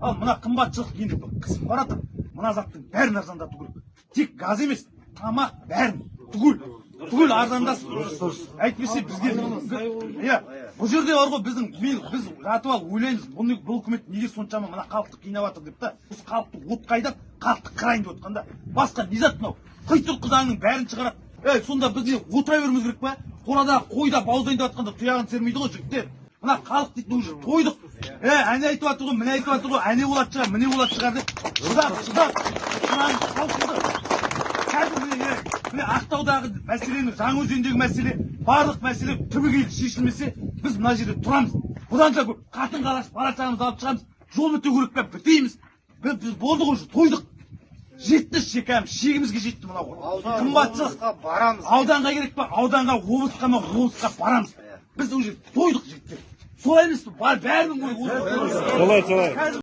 Ал мына қымбатшылық енді қысып баратыр. Мына заттың бәрін арзандату керек. Тек газ емес, тамақ бәрін түгел арзандасып. Әйтпесе бізге бұл жерде бар ғой біз жатып алып ойлаймыз, бұл үкімет неге соншама мына халықты қинап жатыр деп та. Осы халықты отқа айдап, халықты қырайын деп отқанда, басқа не зат мынау? Қитұрқы заңның бәрін шығарады. Сонда біз не отыра беруіміз керек па? Қорада қойда бауыздайын деп жатқанда тұяғын сермейді ғой жігіттер. Мына халық дейді, уже тойдық. Әне айтып жатыр ғой, міне айтып жатыр ғой, әне болады шығар, міне болады шығар деп. Шыдап. Міне Ақтаудағы мәселені, Жаңаөзендегі мәселе, барлық мәселе түбегейлі шешілмесе, біз мына жерде тұрамыз. Бұданша көп қатын қалаш бара шағымызды алып шығамыз. Жол өте керек пе бітейміз. Біз болдық уже, тойдық. Жетті шекамыз, шегімізге жетті мына ғой. Қымбатшылыққа барамыз. Ауданға керек па? Ауданға, облысқа барамыз. Біз уже тойдық жігіттер. Солай емес пе? Бәрінің ой. Солай.